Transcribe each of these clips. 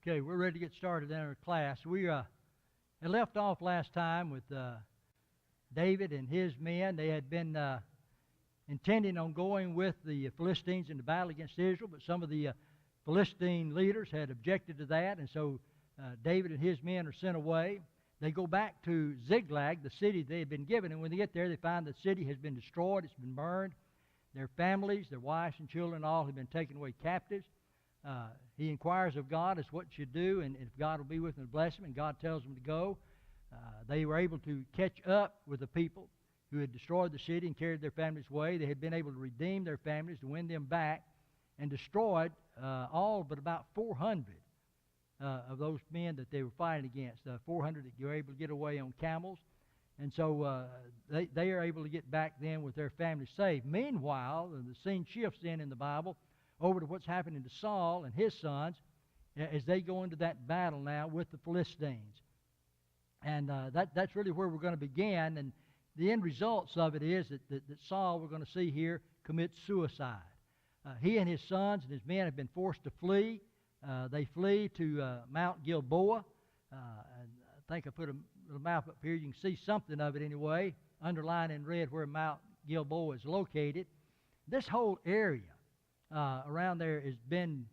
Okay, we're ready to get started in our class. We had left off last time with David and his men. They had been intending on going with the Philistines into battle against Israel, but some of the Philistine leaders had objected to that, and so David and his men are sent away. They go back to Ziklag, the city they had been given, and when they get there, they find the city has been destroyed, it's been burned. Their families, their wives and children, all have been taken away captives. He inquires of God as what should do, and if God will be with them to bless them, and God tells them to go. They were able to catch up with the people who had destroyed the city and carried their families away. They had been able to redeem their families, to win them back, and destroyed all but about 400 of those men that they were fighting against. 400 that were able to get away on camels. And so they are able to get back then with their families saved. Meanwhile, the scene shifts in the Bible over to what's happening to Saul and his sons as they go into that battle now with the Philistines. And that's really where we're going to begin. And the end results of it is that Saul, we're going to see here, commits suicide. He and his sons and his men have been forced to flee. They flee to Mount Gilboa. And I think I put a little map up here. You can see something of it anyway, underlined in red where Mount Gilboa is located. This whole area around there has been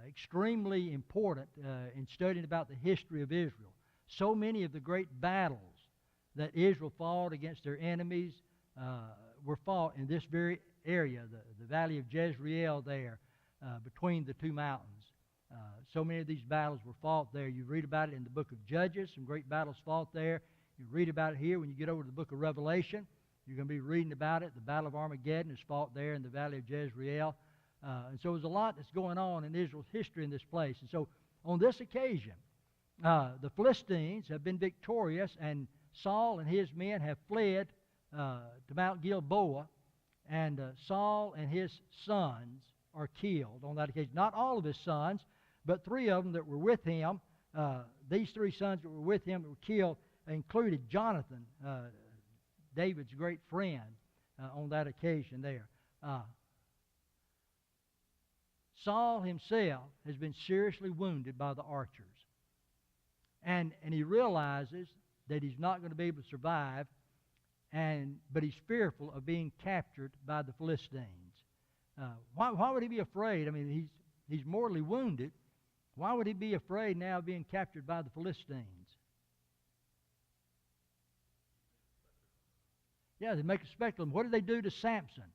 extremely important in studying about the history of Israel. So many of the great battles that Israel fought against their enemies were fought in this very area, the valley of Jezreel there, between the two mountains. So many of these battles were fought there. You read about it in the book of Judges, some great battles fought there. You read about it here when you get over to the book of Revelation. You're going to be reading about it. The Battle of Armageddon is fought there in the valley of Jezreel. And so there's a lot that's going on in Israel's history in this place. And so on this occasion, the Philistines have been victorious, and Saul and his men have fled to Mount Gilboa, and Saul and his sons are killed on that occasion. Not all of his sons, but 3 of them that were with him. These 3 sons that were with him that were killed included Jonathan, David's great friend, on that occasion there. Saul himself has been seriously wounded by the archers. And he realizes that he's not going to be able to survive, but he's fearful of being captured by the Philistines. Why would he be afraid? I mean, he's mortally wounded. Why would he be afraid now of being captured by the Philistines? Yeah, they make a spectacle. What did they do to Samson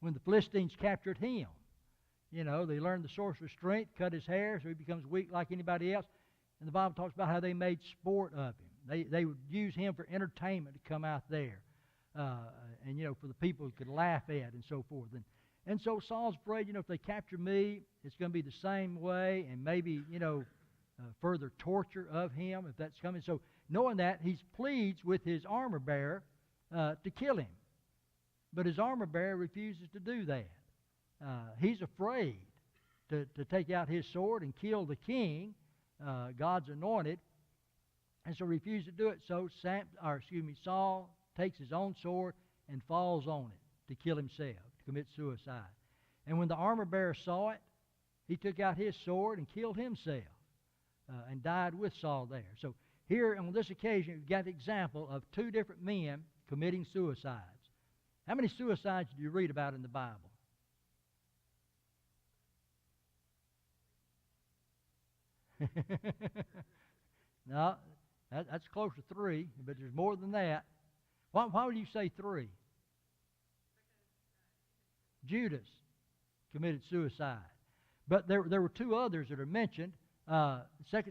when the Philistines captured him? You know, they learned the sorcerer's strength, cut his hair so he becomes weak like anybody else. And the Bible talks about how they made sport of him. They would use him for entertainment to come out there. And, you know, for the people who could laugh at and so forth. And so Saul's afraid, you know, if they capture me, it's going to be the same way, and maybe, you know, further torture of him if that's coming. So knowing that, he pleads with his armor bearer to kill him. But his armor bearer refuses to do that. He's afraid to take out his sword and kill the king, God's anointed, and so refuses to do it. So Saul takes his own sword and falls on it to kill himself, to commit suicide. And when the armor bearer saw it, he took out his sword and killed himself and died with Saul there. So here on this occasion, we've got the example of 2 different men committing suicides. How many suicides do you read about in the Bible? No, that's close to 3, but there's more than that. Why would you say 3? Judas committed suicide. But there were 2 others that are mentioned. 2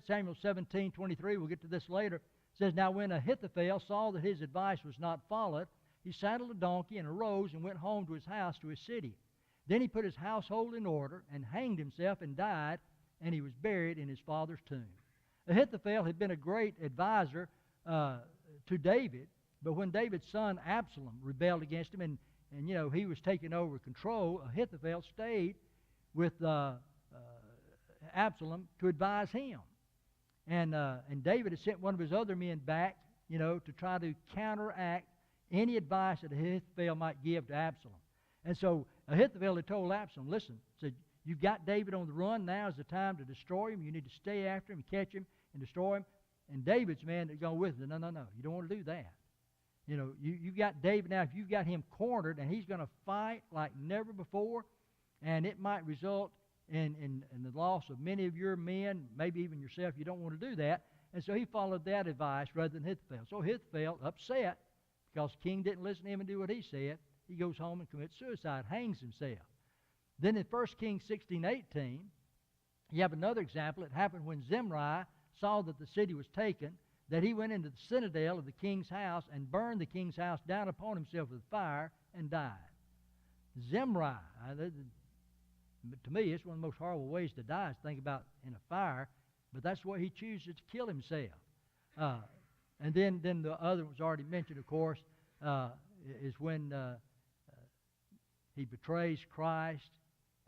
Samuel 17:23, we'll get to this later, says, Now when Ahithophel saw that his advice was not followed, he saddled a donkey and arose and went home to his house, to his city. Then he put his household in order and hanged himself and died, and he was buried in his father's tomb. Ahithophel had been a great advisor to David, but when David's son Absalom rebelled against him and you know, he was taking over control, Ahithophel stayed with Absalom to advise him. And David had sent one of his other men back, you know, to try to counteract any advice that Ahithophel might give to Absalom. And so Ahithophel had told Absalom, listen, said, You've got David on the run. Now is the time to destroy him. You need to stay after him, catch him, and destroy him. And David's men that go with him, no, you don't want to do that. You know, you've got David now. If you've got him cornered and he's going to fight like never before, and it might result in the loss of many of your men, maybe even yourself, you don't want to do that. And so he followed that advice rather than Ahithophel. So Ahithophel, upset because the king didn't listen to him and do what he said, he goes home and commits suicide, hangs himself. Then in 1 Kings 16:18, you have another example. It happened when Zimri saw that the city was taken, that he went into the citadel of the king's house and burned the king's house down upon himself with fire and died. Zimri, to me, it's one of the most horrible ways to die is think about in a fire, but that's the way he chooses to kill himself. And then the other was already mentioned, of course, is when he betrays Christ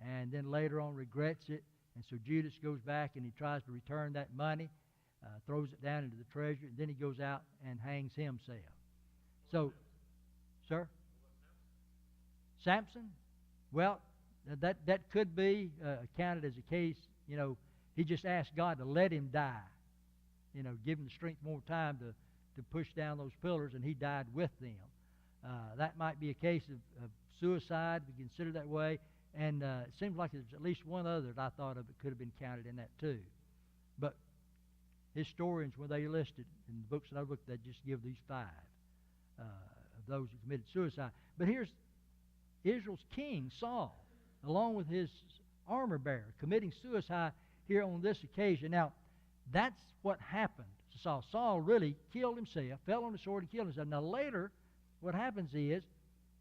and then later on regrets it. And so Judas goes back and he tries to return that money, throws it down into the treasury, and then he goes out and hangs himself. So, sir? Samson? Well, that could be counted as a case, you know, he just asked God to let him die. You know, give him the strength more time to push down those pillars, and he died with them. That might be a case of suicide, if you consider that way. And it seems like there's at least one other that I thought of that could have been counted in that too. But historians, when they listed in the books that I looked at, just give these 5 of those who committed suicide. But here's Israel's king, Saul, along with his armor bearer, committing suicide here on this occasion. Now, that's what happened to Saul. Saul really killed himself, fell on the sword and killed himself. Now, later, what happens is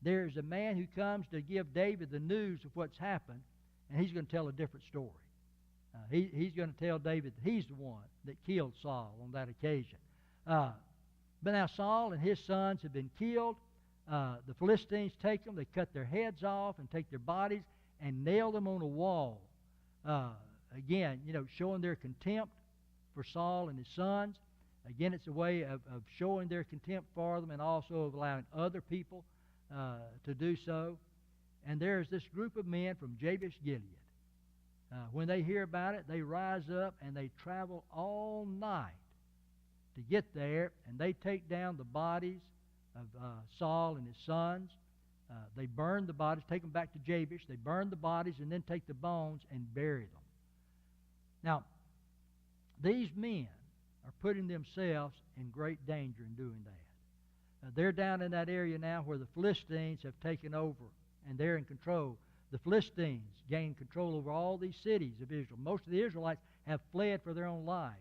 there's a man who comes to give David the news of what's happened, and he's going to tell a different story. He's going to tell David that he's the one that killed Saul on that occasion. But now Saul and his sons have been killed. The Philistines take them, they cut their heads off and take their bodies and nail them on a wall. Again, you know, showing their contempt for Saul and his sons. Again, it's a way of showing their contempt for them and also of allowing other people to do so. And there's this group of men from Jabesh-Gilead. When they hear about it, they rise up and they travel all night to get there, and they take down the bodies of Saul and his sons. They burn the bodies, take them back to Jabesh. They burn the bodies and then take the bones and bury them. Now, these men are putting themselves in great danger in doing that. They're down in that area now where the Philistines have taken over, and they're in control. The Philistines gained control over all these cities of Israel. Most of the Israelites have fled for their own lives,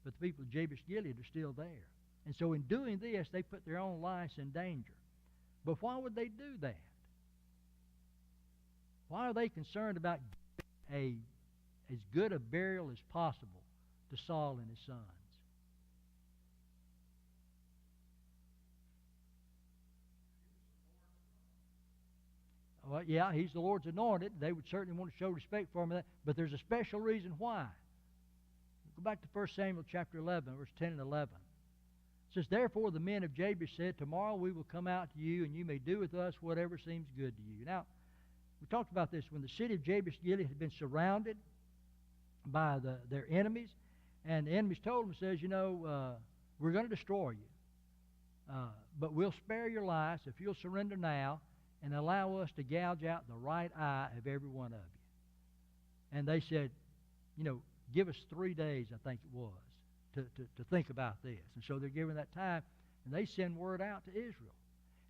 but the people of Jabesh-Gilead are still there. And so in doing this, they put their own lives in danger. But why would they do that? Why are they concerned about as good a burial as possible to Saul and his sons? Well, yeah, he's the Lord's anointed. They would certainly want to show respect for him. But there's a special reason why. Go back to 1 Samuel chapter 11, verse 10 and 11. It says, "Therefore the men of Jabesh said, Tomorrow we will come out to you, and you may do with us whatever seems good to you." Now, we talked about this when the city of Jabesh-Gilead had been surrounded by their enemies, and the enemies told them, says, we're going to destroy you, but we'll spare your lives if you'll surrender now and allow us to gouge out the right eye of every one of you. And they said, give us 3 days, I think it was, to think about this. And so they're given that time, and they send word out to Israel.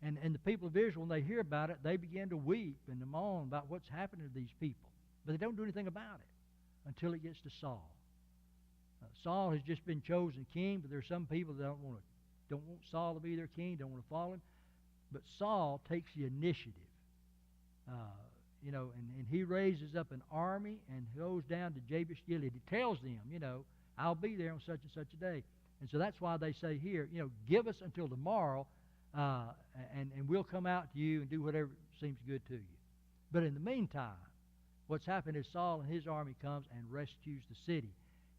And the people of Israel, when they hear about it, they begin to weep and to moan about what's happening to these people. But they don't do anything about it until it gets to Saul. Saul has just been chosen king, but there are some people that don't want Saul to be their king, don't want to follow him. But Saul takes the initiative, and he raises up an army and goes down to Jabesh-Gilead. He tells them, I'll be there on such and such a day. And so that's why they say here, give us until tomorrow, and we'll come out to you and do whatever seems good to you. But in the meantime, what's happened is Saul and his army comes and rescues the city.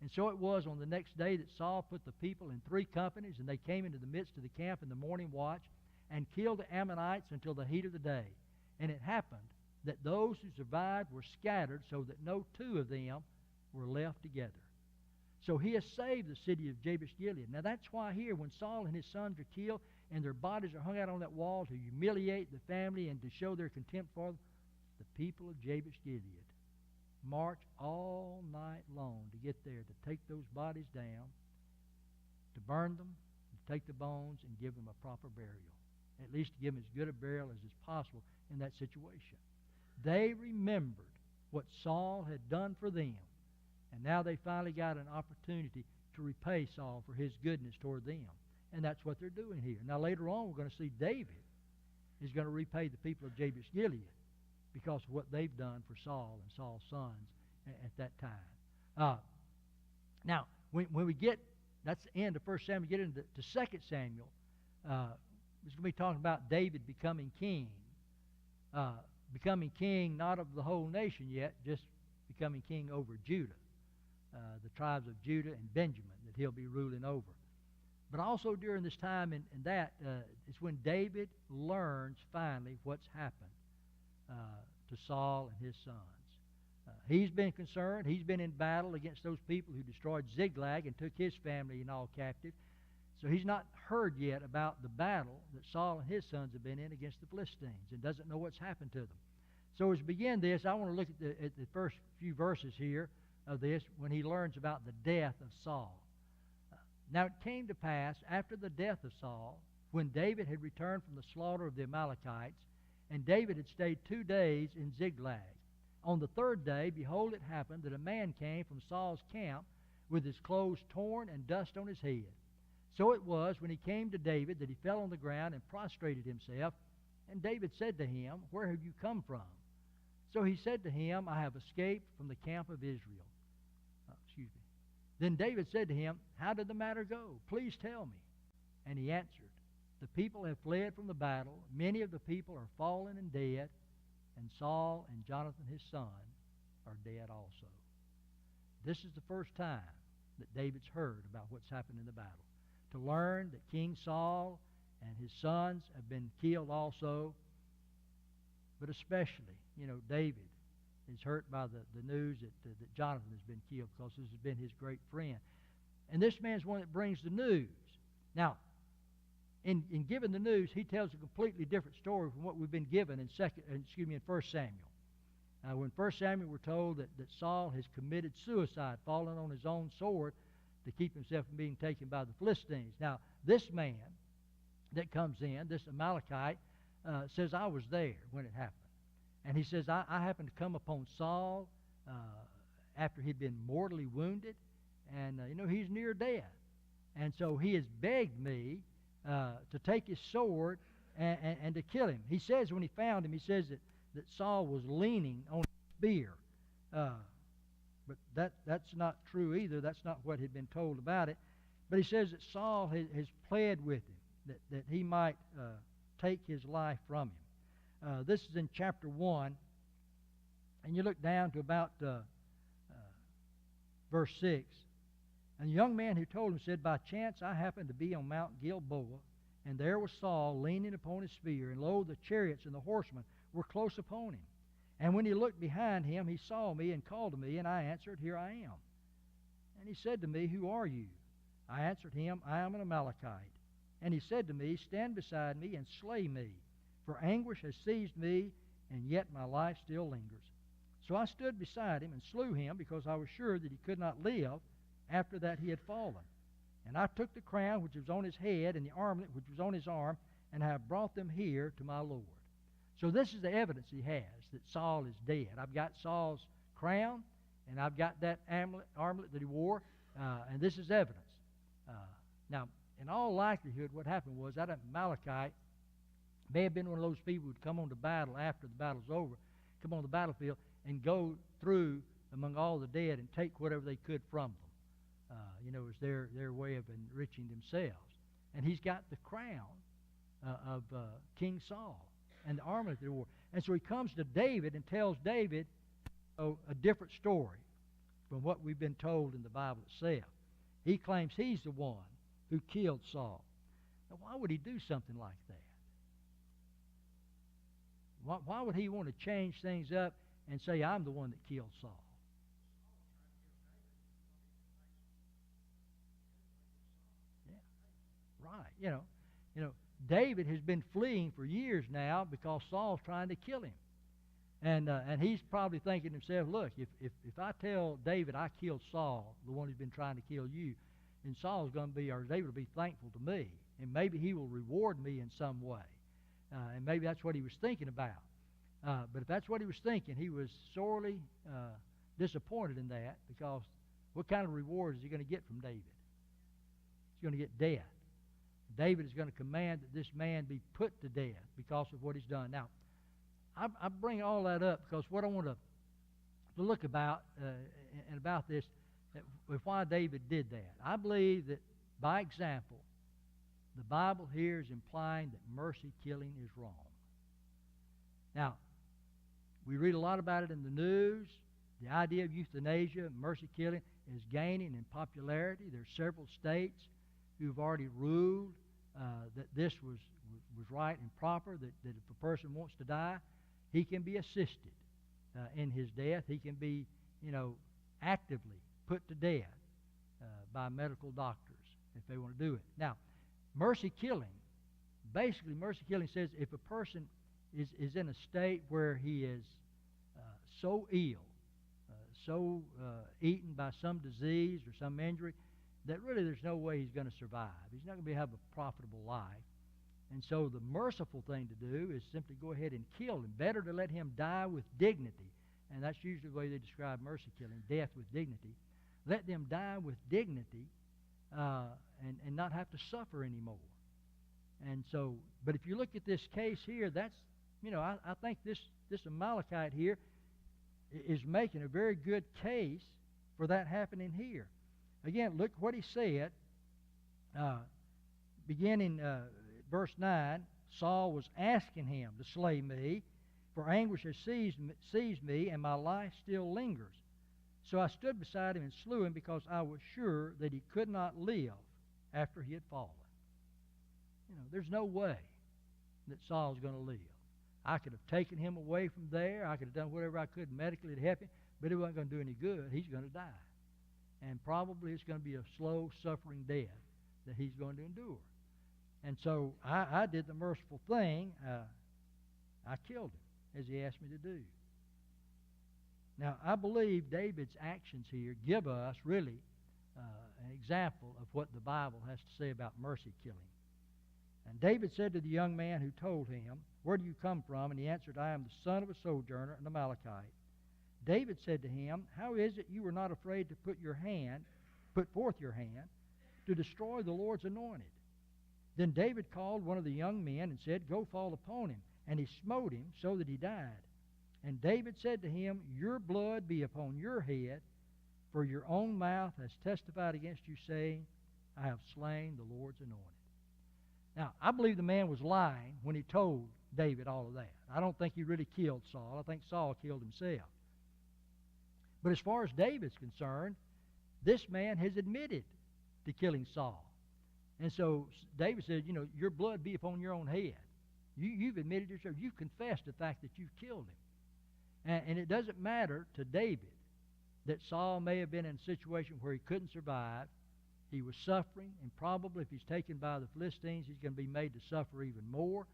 And so it was on the next day that Saul put the people in 3 companies, and they came into the midst of the camp in the morning watch and killed the Ammonites until the heat of the day. And it happened that those who survived were scattered so that no two of them were left together. So he has saved the city of Jabesh-Gilead. Now that's why here, when Saul and his sons are killed and their bodies are hung out on that wall to humiliate the family and to show their contempt for them, the people of Jabesh-Gilead march all night long to get there, to take those bodies down, to burn them, to take the bones and give them a proper burial. At least to give them as good a burial as is possible in that situation. They remembered what Saul had done for them, and now they finally got an opportunity to repay Saul for his goodness toward them. And that's what they're doing here. Now later on we're going to see David is going to repay the people of Jabesh-Gilead because of what they've done for Saul and Saul's sons at that time. Now, when we get, that's the end of 1 Samuel, get into 2 Samuel, it's going to be talking about David becoming king. Becoming king not of the whole nation yet, just becoming king over Judah. The tribes of Judah and Benjamin that he'll be ruling over. But also during this time it's when David learns finally what's happened to Saul and his sons. He's been concerned. He's been in battle against those people who destroyed Ziklag and took his family and all captive. So he's not heard yet about the battle that Saul and his sons have been in against the Philistines and doesn't know what's happened to them. So as we begin this, I want to look at the first few verses here of this when he learns about the death of Saul. Now it came to pass after the death of Saul, when David had returned from the slaughter of the Amalekites, and David had stayed 2 days in Ziklag. On the third day, behold, it happened that a man came from Saul's camp with his clothes torn and dust on his head. So it was when he came to David that he fell on the ground and prostrated himself. And David said to him, "Where have you come from?" So he said to him, "I have escaped from the camp of Israel." Then David said to him, "How did the matter go? Please tell me." And he answered, "The people have fled from the battle. Many of the people are fallen and dead, and Saul and Jonathan his son are dead also." This is the first time that David's heard about what's happened in the battle. To learn that King Saul and his sons have been killed also, but especially, David is hurt by the news that Jonathan has been killed because this has been his great friend. And this man's one that brings the news. Now, in giving the news, he tells a completely different story from what we've been given in 1 Samuel. When 1 Samuel we're told that Saul has committed suicide, fallen on his own sword to keep himself from being taken by the Philistines. Now, this man that comes in, this Amalekite, says, "I was there when it happened." And he says, I happened to come upon Saul after he'd been mortally wounded, and, he's near death. And so he has begged me to take his sword and to kill him. He says when he found him, he says that Saul was leaning on a spear. But that's not true either. That's not what had been told about it. But he says that Saul has pled with him, that he might take his life from him. This is in chapter 1, and you look down to about verse 6. And the young man who told him said, "By chance I happened to be on Mount Gilboa, and there was Saul leaning upon his spear, and lo, the chariots and the horsemen were close upon him. And when he looked behind him, he saw me and called to me, and I answered, Here I am. And he said to me, Who are you? I answered him, I am an Amalekite. And he said to me, Stand beside me and slay me, for anguish has seized me, and yet my life still lingers. So I stood beside him and slew him, because I was sure that he could not live after that he had fallen. And I took the crown which was on his head and the armlet which was on his arm, and I have brought them here to my Lord." So this is the evidence he has that Saul is dead. I've got Saul's crown, and I've got that armlet that he wore, and this is evidence. Now, in all likelihood, what happened was that Amalekite may have been one of those people who'd come on to battle after the battle's over, come on the battlefield, and go through among all the dead and take whatever they could from them. It was their way of enriching themselves. And he's got the crown of King Saul and the armor that they wore. And so he comes to David and tells David a different story from what we've been told in the Bible itself. He claims he's the one who killed Saul. Now, why would he do something like that? Why would he want to change things up and say, I'm the one that killed Saul? Yeah, right. David has been fleeing for years now because Saul's trying to kill him. And he's probably thinking to himself, look, if I tell David I killed Saul, the one who's been trying to kill you, then Saul's going to be, or David will be thankful to me, and maybe he will reward me in some way. And maybe that's what he was thinking about. But if that's what he was thinking, he was sorely disappointed in that, because what kind of reward is he going to get from David? He's going to get death. David is going to command that this man be put to death because of what he's done. Now, I bring all that up because what I want to look about and about this, with why David did that. I believe that by example, the Bible here is implying that mercy killing is wrong. Now, we read a lot about it in the news. The idea of euthanasia, mercy killing, is gaining in popularity. There are several states who've already ruled that this was right and proper, that if a person wants to die, he can be assisted in his death. He can be, actively put to death by medical doctors if they want to do it. Now, mercy killing says if a person is in a state where he is so ill, so eaten by some disease or some injury, that really there's no way he's going to survive. He's not going to have a profitable life. And so the merciful thing to do is simply go ahead and kill him. Better to let him die with dignity. And that's usually the way they describe mercy killing, death with dignity. Let them die with dignity and not have to suffer anymore. And so, but if you look at this case here, that's, I think this Amalekite here is making a very good case for that happening here. Again, look what he said, beginning verse 9, Saul was asking him to slay me, for anguish has seized me, and my life still lingers. So I stood beside him and slew him, because I was sure that he could not live after he had fallen. There's no way that Saul's going to live. I could have taken him away from there. I could have done whatever I could medically to help him, but it wasn't going to do any good. He's going to die. And probably it's going to be a slow, suffering death that he's going to endure. And so I did the merciful thing. I killed him, as he asked me to do. Now, I believe David's actions here give us really an example of what the Bible has to say about mercy killing. And David said to the young man who told him, "Where do you come from?" And he answered, "I am the son of a sojourner, an Amalekite." David said to him, "How is it you were not afraid to put forth your hand to destroy the Lord's anointed?" Then David called one of the young men and said, "Go fall upon him." And he smote him so that he died. And David said to him, "Your blood be upon your head, for your own mouth has testified against you, saying, I have slain the Lord's anointed." Now, I believe the man was lying when he told David all of that. I don't think he really killed Saul. I think Saul killed himself. But as far as David's concerned, this man has admitted to killing Saul. And so David said, your blood be upon your own head. You've admitted yourself. You've confessed the fact that you've killed him. And it doesn't matter to David that Saul may have been in a situation where he couldn't survive. He was suffering, and probably if he's taken by the Philistines, he's going to be made to suffer even more.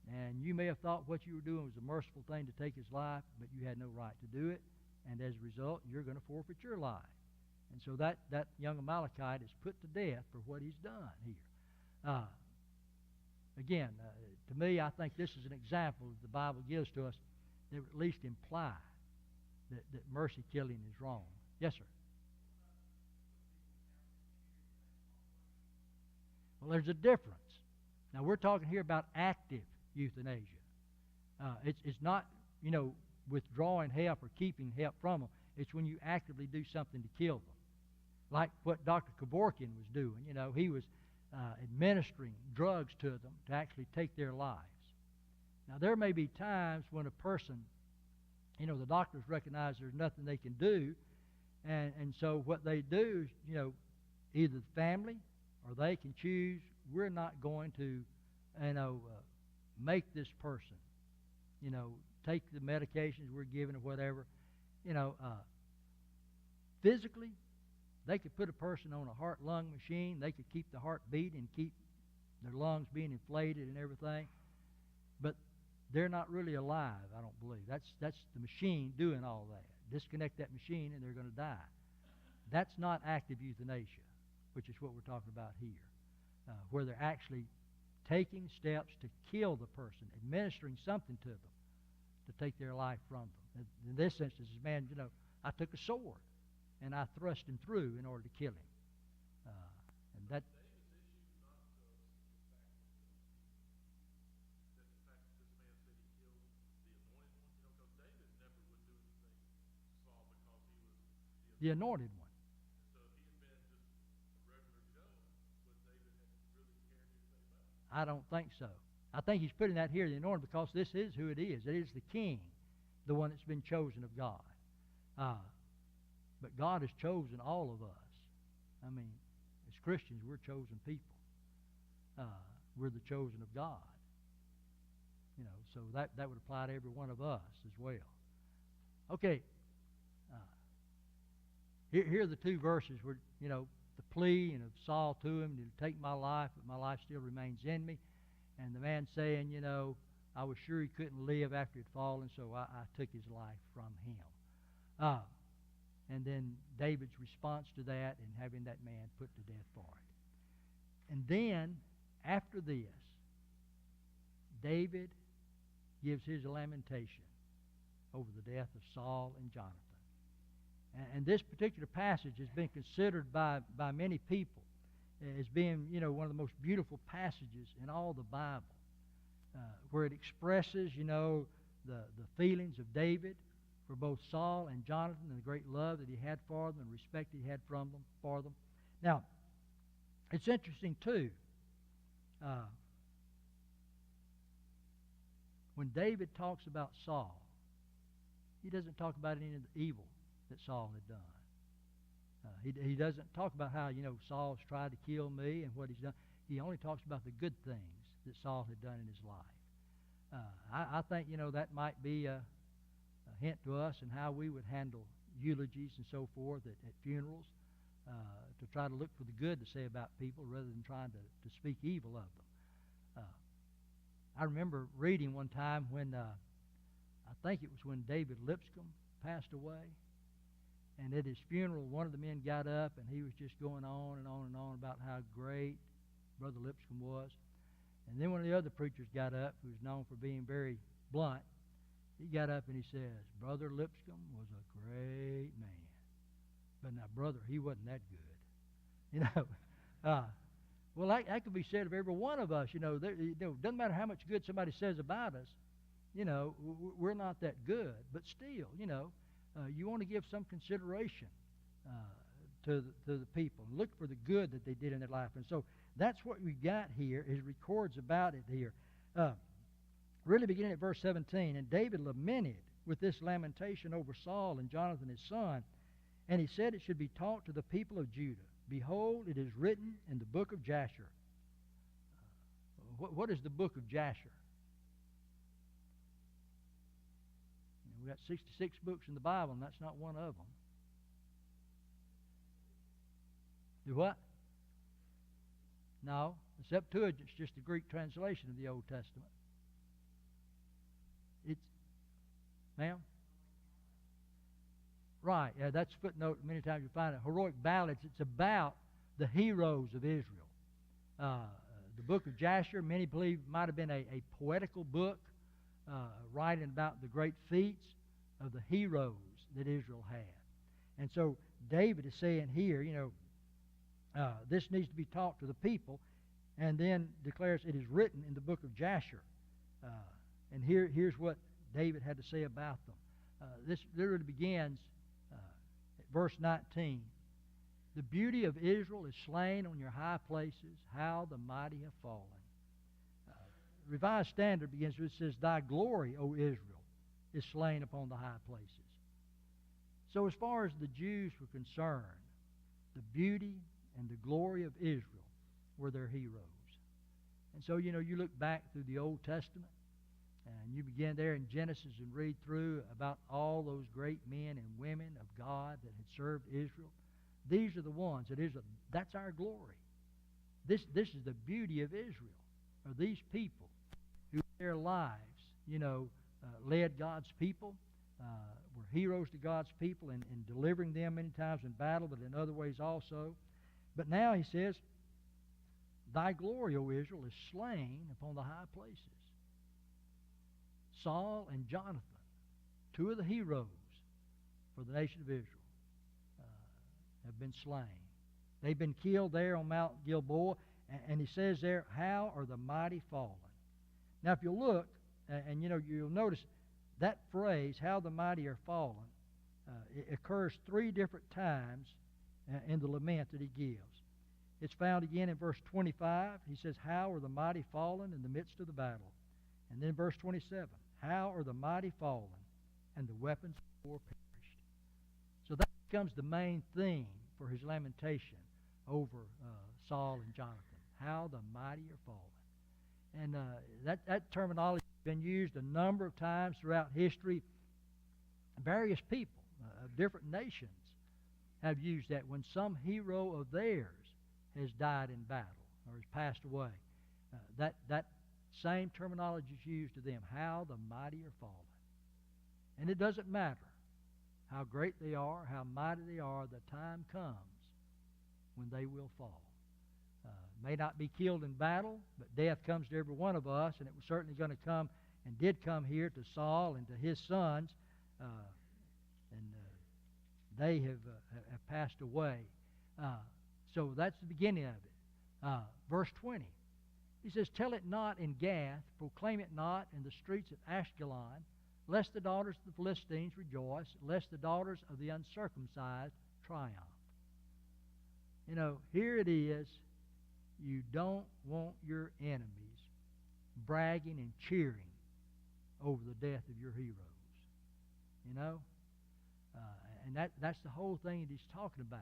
And you may have thought what you were doing was a merciful thing to take his life, but you had no right to do it. And as a result, you're going to forfeit your life. And so that young Amalekite is put to death for what he's done here. Again, to me, I think this is an example that the Bible gives to us that would at least imply that mercy killing is wrong. Yes, sir. Well, there's a difference. Now, we're talking here about active euthanasia. It's not, withdrawing help or keeping help from them. It's when you actively do something to kill them. Like what Dr. Kevorkian was doing. He was administering drugs to them to actually take their lives. Now, there may be times when a person, the doctors recognize there's nothing they can do, and so what they do is, either the family or they can choose, we're not going to, make this person take the medications we're given or whatever. Physically, they could put a person on a heart-lung machine. They could keep the heart beating and keep their lungs being inflated and everything. But they're not really alive, I don't believe. That's the machine doing all that. Disconnect that machine and they're going to die. That's not active euthanasia, which is what we're talking about here, where they're actually taking steps to kill the person, administering something to them to take their life from them. In this instance, this man, I took a sword and I thrust him through in order to kill him. And that. The anointed one. I don't think so. I think he's putting that here, the anointed, because this is who it is. It is the king, the one that's been chosen of God. But God has chosen all of us. I mean, as Christians, we're chosen people. We're the chosen of God. So that would apply to every one of us as well. Okay. Here are the two verses where, the plea of Saul to him, to take my life, but my life still remains in me. And the man saying, I was sure he couldn't live after he'd fallen, so I took his life from him. And then David's response to that and having that man put to death for it. And then, after this, David gives his lamentation over the death of Saul and Jonathan. And this particular passage has been considered by many people as being, one of the most beautiful passages in all the Bible, where it expresses, the feelings of David for both Saul and Jonathan and the great love that he had for them and respect he had for them. Now, it's interesting, too, when David talks about Saul, he doesn't talk about any of the evil that Saul had done. He doesn't talk about how, Saul's tried to kill me and what he's done. He only talks about the good things that Saul had done in his life. I think, that might be a hint to us in how we would handle eulogies and so forth at funerals, to try to look for the good to say about people rather than trying to speak evil of them. I remember reading one time when, I think it was when David Lipscomb passed away, and at his funeral, one of the men got up, and he was just going on and on and on about how great Brother Lipscomb was. And then one of the other preachers got up, who was known for being very blunt. He got up and he says, Brother Lipscomb was a great man. But now, brother, he wasn't that good. Well, that could be said of every one of us. Doesn't matter how much good somebody says about us, we're not that good. But still, you want to give some consideration to the people and look for the good that they did in their life. And so that's what we got here, is records about it here. Really beginning at verse 17, and David lamented with this lamentation over Saul and Jonathan his son, and he said it should be taught to the people of Judah. Behold, it is written in the book of Jasher. What is the book of Jasher? We've got 66 books in the Bible, and that's not one of them. Do what? No. The Septuagint's just the Greek translation of the Old Testament. Ma'am? Right. Yeah, that's footnote. Many times you find it. Heroic ballads. It's about the heroes of Israel. The book of Jasher, many believe, might have been a poetical book, writing about the great feats of the heroes that Israel had. And so David is saying here, this needs to be taught to the people, and then declares it is written in the book of Jasher. And here's what David had to say about them. This literally begins at verse 19. The beauty of Israel is slain on your high places. How the mighty have fallen. Revised Standard begins with, it says, Thy glory, O Israel, is slain upon the high places. So as far as the Jews were concerned, the beauty and the glory of Israel were their heroes. And so, you look back through the Old Testament, And you begin there in Genesis and read through about all those great men and women of God that had served Israel. These are the ones. That's our glory. This is the beauty of Israel, are these people who their lives, led God's people, were heroes to God's people in delivering them many times in battle, but in other ways also. But now he says, thy glory, O Israel, is slain upon the high places. Saul and Jonathan, two of the heroes for the nation of Israel, have been slain. They've been killed there on Mount Gilboa, and he says there, how are the mighty fallen? Now, if you look, and you'll notice that phrase, how the mighty are fallen, it occurs three different times in the lament that he gives. It's found again in verse 25. He says, how are the mighty fallen in the midst of the battle? And then verse 27, how are the mighty fallen, and the weapons of war perished? So that becomes the main theme for his lamentation over Saul and Jonathan. How the mighty are fallen. And that terminology has been used a number of times throughout history. Various people of different nations have used that when some hero of theirs has died in battle or has passed away. That same terminology is used to them. How the mighty are fallen. And it doesn't matter how great they are, how mighty they are, the time comes when they will fall. May not be killed in battle, but death comes to every one of us, and it was certainly going to come and did come here to Saul and to his sons, and they have passed away. So that's the beginning of it. Verse 20. He says, tell it not in Gath, proclaim it not in the streets of Ashkelon, lest the daughters of the Philistines rejoice, lest the daughters of the uncircumcised triumph. Here it is. You don't want your enemies bragging and cheering over the death of your heroes. And that's the whole thing that he's talking about.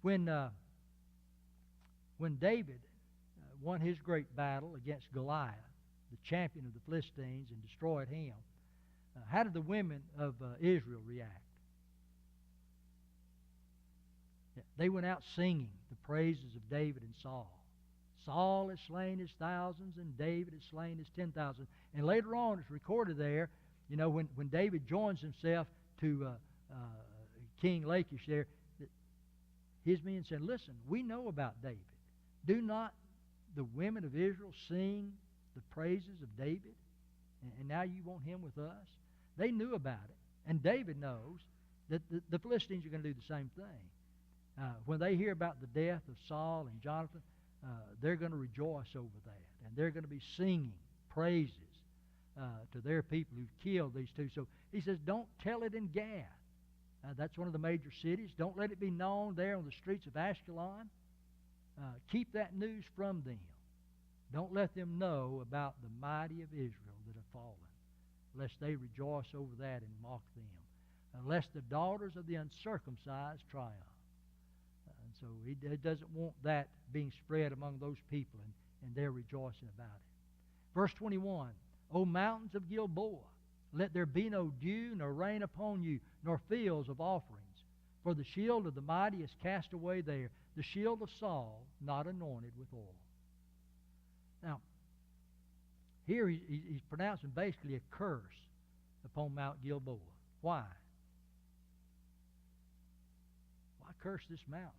When David won his great battle against Goliath, the champion of the Philistines, and destroyed him, how did the women of Israel react? They went out singing the praises of David and Saul. Saul has slain his thousands, and David has slain his 10,000. And later on, it's recorded there, when David joins himself to King Lachish there, that his men said, listen, we know about David. Do not the women of Israel sing the praises of David? And now you want him with us? They knew about it. And David knows that the Philistines are going to do the same thing. When they hear about the death of Saul and Jonathan, they're going to rejoice over that. And they're going to be singing praises to their people who've killed these two. So he says, don't tell it in Gath. That's one of the major cities. Don't let it be known there on the streets of Ashkelon. Keep that news from them. Don't let them know about the mighty of Israel that have fallen, lest they rejoice over that and mock them, lest the daughters of the uncircumcised triumph. And so he doesn't want that being spread among those people, and they're rejoicing about it. Verse 21, O mountains of Gilboa, let there be no dew, nor rain upon you, nor fields of offerings. For the shield of the mighty is cast away there, the shield of Saul not anointed with oil. Now, here he's pronouncing basically a curse upon Mount Gilboa. Why? Why curse this mountain?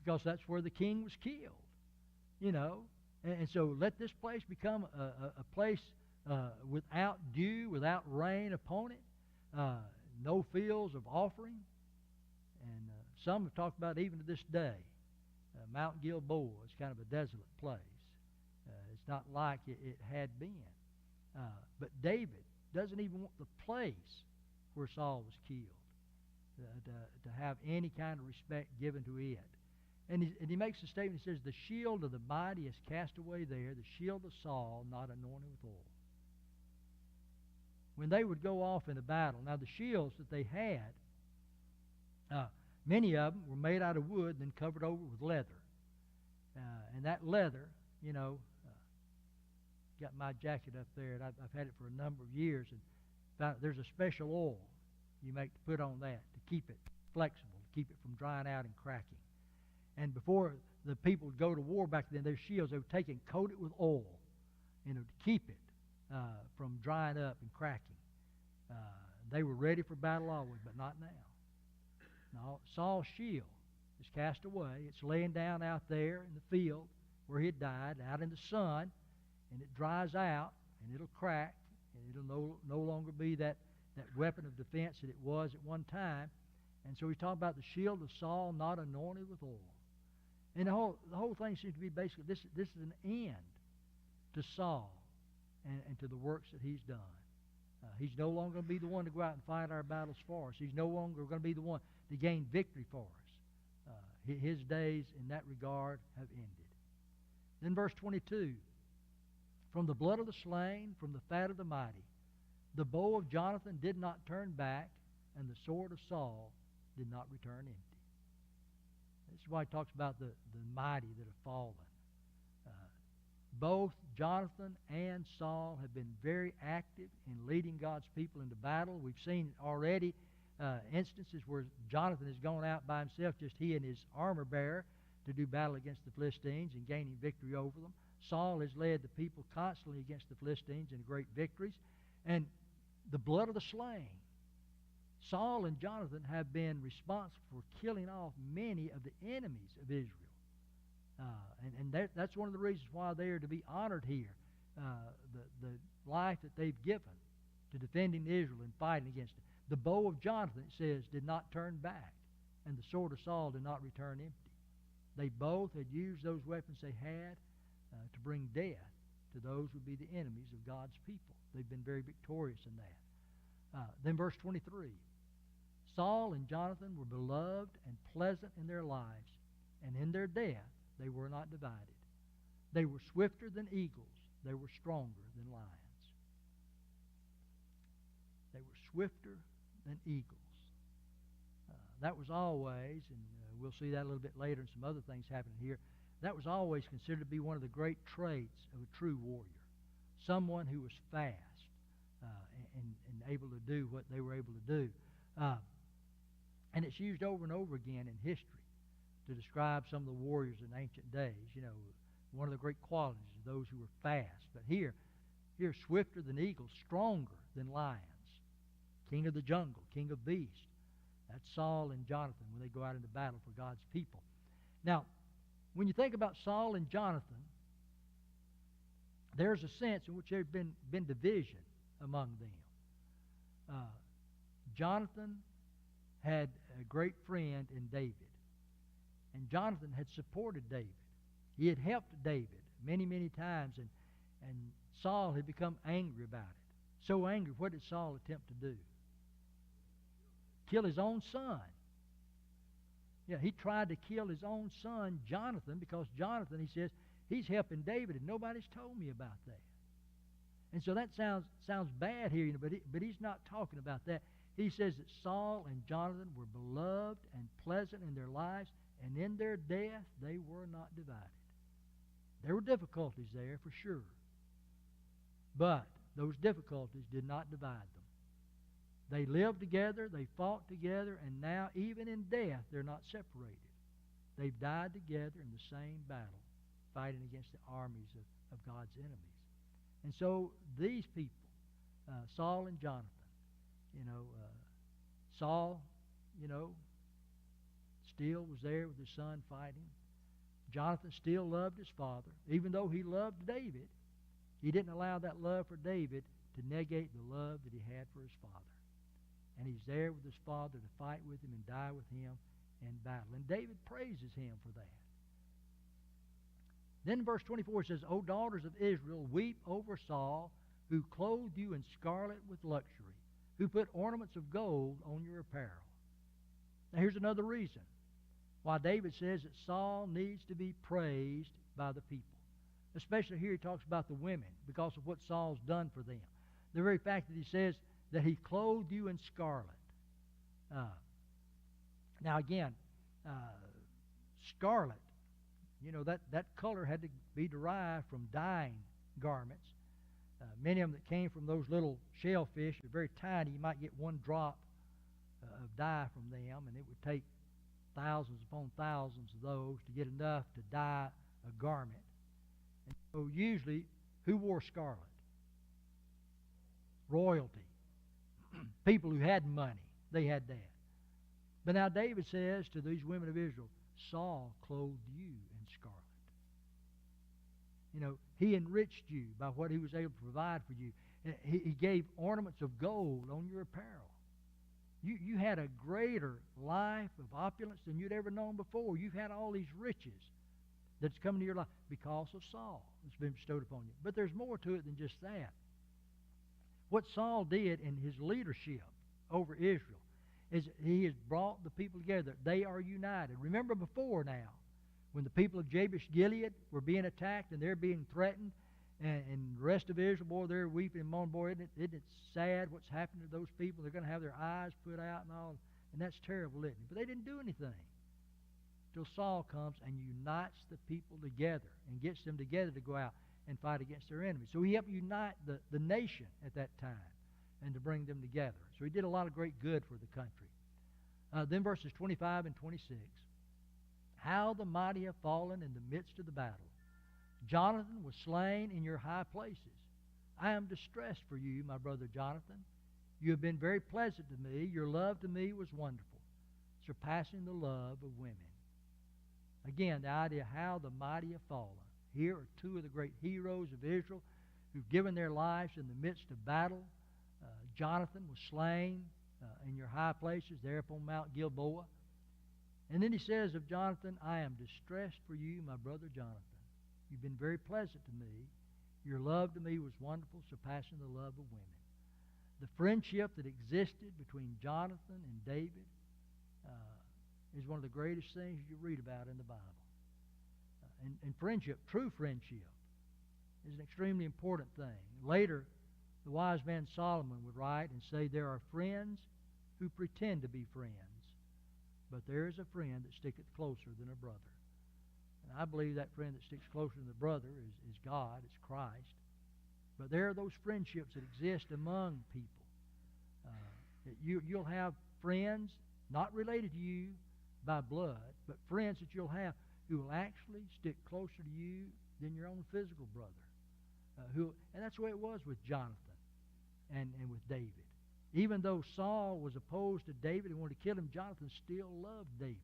Because that's where the king was killed, And so let this place become a place without dew, without rain upon it, no fields of offering. And some have talked about even to this day, Mount Gilboa is kind of a desolate place. It's not like it had been. But David doesn't even want the place where Saul was killed to have any kind of respect given to it. And he makes a statement. He says, the shield of the mighty is cast away there, the shield of Saul not anointed with oil. When they would go off in a battle, now the shields that they had, many of them were made out of wood and then covered over with leather. And that leather, you know, got my jacket up there, and I've had it for a number of years, and found there's a special oil you make to put on that to keep it flexible, to keep it from drying out and cracking. And before the people would go to war back then, their shields, they would take and coat it with oil, to keep it from drying up and cracking. They were ready for battle always, but not now. No, Saul's shield is cast away. It's laying down out there in the field where he had died, out in the sun, and it dries out, and it'll crack, and it'll no longer be that weapon of defense that it was at one time. And so he's talking about the shield of Saul not anointed with oil. And the whole thing seems to be basically this is an end to Saul and to the works that he's done. He's no longer going to be the one to go out and fight our battles for us. He's no longer going to be the one to gain victory for us. His days in that regard have ended. Then verse 22, from the blood of the slain, from the fat of the mighty, the bow of Jonathan did not turn back, and the sword of Saul did not return empty. This is why he talks about the mighty that have fallen. Both Jonathan and Saul have been very active in leading God's people into battle. We've seen already instances where Jonathan has gone out by himself, just he and his armor bearer, to do battle against the Philistines and gaining victory over them. Saul has led the people constantly against the Philistines in great victories. And the blood of the slain. Saul and Jonathan have been responsible for killing off many of the enemies of Israel. That's one of the reasons why they are to be honored here. The life that they've given to defending Israel and fighting against it. The bow of Jonathan, it says, did not turn back, and the sword of Saul did not return empty. They both had used those weapons they had to bring death to those who would be the enemies of God's people. They've been very victorious in that. Then verse 23. Saul and Jonathan were beloved and pleasant in their lives, and in their death they were not divided. They were swifter than eagles. They were stronger than lions. They were swifter than eagles. That was always, and we'll see that a little bit later and some other things happening here, that was always considered to be one of the great traits of a true warrior. Someone who was fast and able to do what they were able to do. And it's used over and over again in history to describe some of the warriors in ancient days. You know, one of the great qualities of those who were fast. But here, swifter than eagles, stronger than lions. King of the jungle, king of beasts. That's Saul and Jonathan when they go out into battle for God's people. Now, when you think about Saul and Jonathan, there's a sense in which there's been division among them. Jonathan had a great friend in David. And Jonathan had supported David. He had helped David many, many times. And Saul had become angry about it. So angry, what did Saul attempt to do? Kill his own son. Yeah, he tried to kill his own son, Jonathan, because Jonathan, he says, he's helping David, and nobody's told me about that. And so that sounds bad here, but he's not talking about that. He says that Saul and Jonathan were beloved and pleasant in their lives, and in their death they were not divided. There were difficulties there, for sure. But those difficulties did not divide them. They lived together, they fought together, and now, even in death, they're not separated. They've died together in the same battle, fighting against the armies of God's enemies. And so these people, Saul and Jonathan, Saul, still was there with his son fighting. Jonathan still loved his father. Even though he loved David, he didn't allow that love for David to negate the love that he had for his father. And he's there with his father to fight with him and die with him in battle. And David praises him for that. Then verse 24 says, O daughters of Israel, weep over Saul, who clothed you in scarlet with luxury, who put ornaments of gold on your apparel. Now here's another reason why David says that Saul needs to be praised by the people. Especially here he talks about the women because of what Saul's done for them. The very fact that he says that he clothed you in scarlet. Now again, scarlet, You know, that color had to be derived from dyeing garments. Many of them that came from those little shellfish are very tiny. You might get one drop of dye from them, and it would take thousands upon thousands of those to get enough to dye a garment. And so usually, who wore scarlet? Royalty. People who had money. They had that. But now David says to these women of Israel, Saul clothed you in scarlet. You know, he enriched you by what he was able to provide for you. He gave ornaments of gold on your apparel. You had a greater life of opulence than you'd ever known before. You've had all these riches that's come into your life because of Saul that's been bestowed upon you. But there's more to it than just that. What Saul did in his leadership over Israel is he has brought the people together. They are united. Remember before now, when the people of Jabesh Gilead were being attacked and they're being threatened, and the rest of Israel, boy, they're weeping and moaning. Boy, isn't it sad what's happened to those people? They're going to have their eyes put out and all. And that's terrible, isn't it? But they didn't do anything till Saul comes and unites the people together and gets them together to go out and fight against their enemies. So he helped unite the nation at that time and to bring them together. So he did a lot of great good for the country. Then verses 25 and 26. How the mighty have fallen in the midst of the battle. Jonathan was slain in your high places. I am distressed for you, my brother Jonathan. You have been very pleasant to me. Your love to me was wonderful, surpassing the love of women. Again, the idea how the mighty have fallen. Here are two of the great heroes of Israel who've given their lives in the midst of battle. Jonathan was slain in your high places there upon Mount Gilboa. And then he says of Jonathan, I am distressed for you, my brother Jonathan. You've been very pleasant to me. Your love to me was wonderful, surpassing the love of women. The friendship that existed between Jonathan and David is one of the greatest things you read about in the Bible. And friendship, true friendship, is an extremely important thing. Later, the wise man Solomon would write and say, there are friends who pretend to be friends, but there is a friend that sticketh closer than a brother. And I believe that friend that sticks closer than a brother is God, it's Christ. But there are those friendships that exist among people. You'll have friends not related to you by blood, but friends that you'll have who will actually stick closer to you than your own physical brother. And that's the way it was with Jonathan and with David. Even though Saul was opposed to David and wanted to kill him, Jonathan still loved David.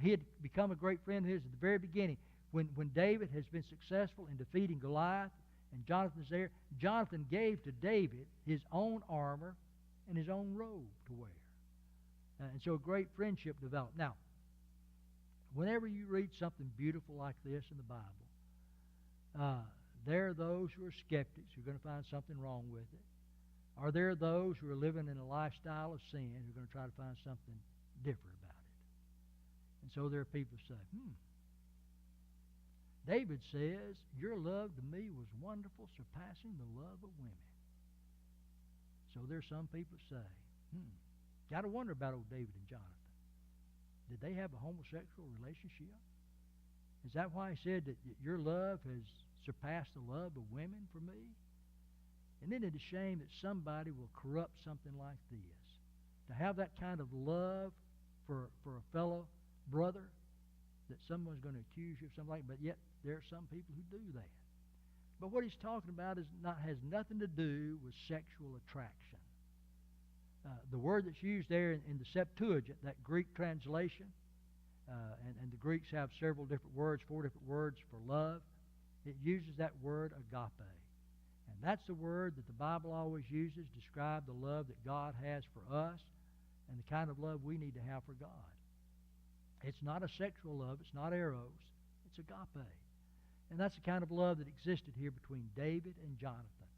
He had become a great friend of his at the very beginning. When David has been successful in defeating Goliath and Jonathan's there, Jonathan gave to David his own armor and his own robe to wear. And so a great friendship developed. Now, whenever you read something beautiful like this in the Bible, there are those who are skeptics who are going to find something wrong with it. Or there are those who are living in a lifestyle of sin who are going to try to find something different about it. And so there are people who say, David says, your love to me was wonderful, surpassing the love of women. So there are some people who say, got to wonder about old David and Jonathan. Did they have a homosexual relationship? Is that why he said that your love has surpassed the love of women for me? And isn't it a shame that somebody will corrupt something like this? To have that kind of love for a fellow brother, that someone's going to accuse you of something like that, but yet there are some people who do that. But what he's talking about has nothing to do with sexual attraction. The word that's used there in the Septuagint, that Greek translation, and the Greeks have several different words, 4 different words for love. It uses that word agape. And that's the word that the Bible always uses to describe the love that God has for us and the kind of love we need to have for God. It's not a sexual love. It's not eros. It's agape. And that's the kind of love that existed here between David and Jonathan.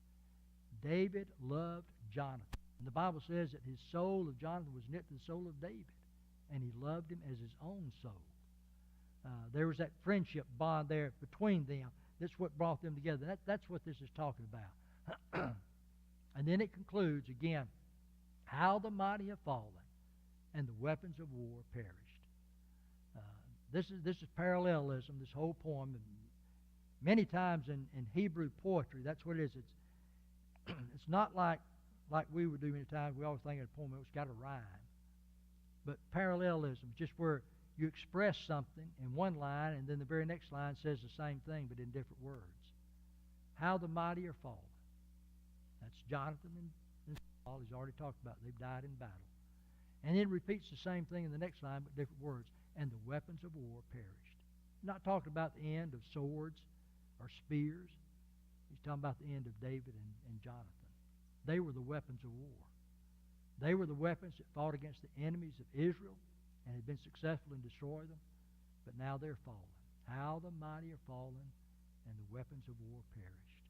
David loved Jonathan. And the Bible says that his soul of Jonathan was knit to the soul of David, and he loved him as his own soul. There was that friendship bond there between them. That's what brought them together. That's what this is talking about. And then it concludes again, how the mighty have fallen, and the weapons of war perished. This is parallelism, this whole poem. And many times in Hebrew poetry, that's what it is. It's not like we would do many times. We always think of a poem that's got a rhyme. But parallelism, just where you express something in one line, and then the very next line says the same thing, but in different words. How the mighty are fallen. That's Jonathan and Saul. He's already talked about. They've died in battle. And then repeats the same thing in the next line, but different words. And the weapons of war perished. Not talking about the end of swords or spears. He's talking about the end of David and Jonathan. They were the weapons of war. They were the weapons that fought against the enemies of Israel and had been successful in destroying them, but now they're fallen. How the mighty are fallen, and the weapons of war perished.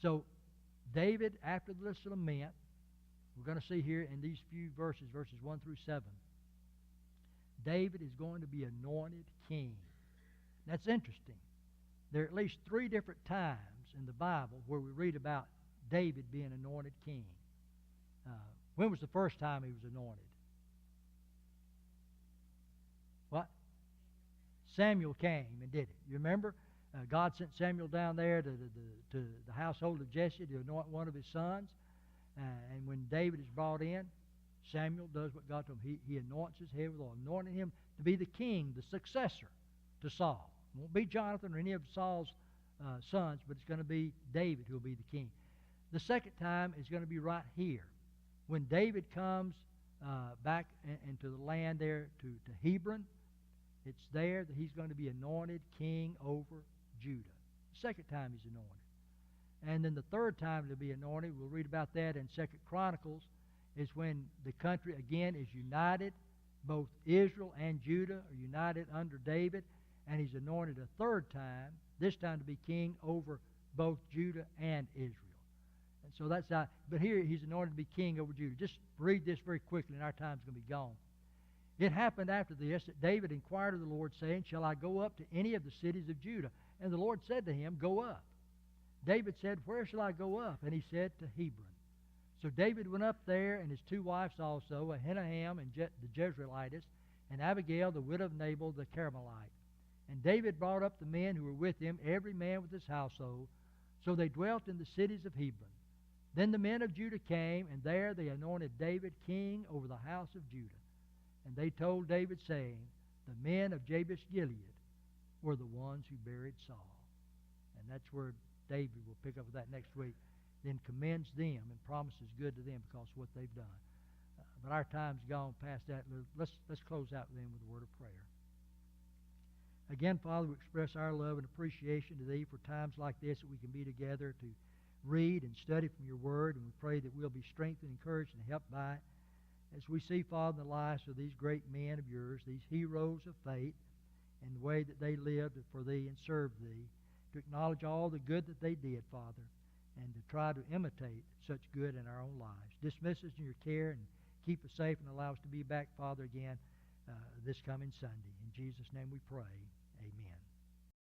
So, David, after this lament, we're going to see here in these few verses, verses 1 through 7, David is going to be anointed king. That's interesting. There are at least 3 different times in the Bible where we read about David being anointed king. When was the first time he was anointed? What? Samuel came and did it. You remember? God sent Samuel down there to the household of Jesse to anoint one of his sons. And when David is brought in, Samuel does what God told him. He anoints his head with oil, anointing him to be the king, the successor to Saul. It won't be Jonathan or any of Saul's sons, but it's going to be David who will be the king. The second time is going to be right here. When David comes back into the land there to Hebron, it's there that he's going to be anointed king over Judah. The second time he's anointed. And then the third time to be anointed, we'll read about that in 2 Chronicles, is when the country again is united. Both Israel and Judah are united under David, and he's anointed a third time, this time to be king over both Judah and Israel. And so that's how, but here he's anointed to be king over Judah. Just read this very quickly, and our time's going to be gone. It happened after this that David inquired of the Lord, saying, Shall I go up to any of the cities of Judah? And the Lord said to him, Go up. David said, Where shall I go up? And he said, To Hebron. So David went up there, and his 2 wives also, Ahinoam and the Jezreelitess, and Abigail, the widow of Nabal the Carmelite. And David brought up the men who were with him, every man with his household. So they dwelt in the cities of Hebron. Then the men of Judah came, and there they anointed David king over the house of Judah. And they told David, saying, The men of Jabesh Gilead were the ones who buried Saul. And that's where David will pick up with that next week. Then commends them and promises good to them because of what they've done. But our time's gone past that. Let's close out then with a word of prayer. Again, Father, we express our love and appreciation to Thee for times like this that we can be together to read and study from Your Word, and we pray that we'll be strengthened, encouraged, and helped by it. As we see, Father, the lives of these great men of Yours, these heroes of faith, and the way that they lived for Thee and served Thee, to acknowledge all the good that they did, Father, and to try to imitate such good in our own lives. Dismiss us in Your care and keep us safe and allow us to be back, Father, again this coming Sunday. In Jesus' name we pray.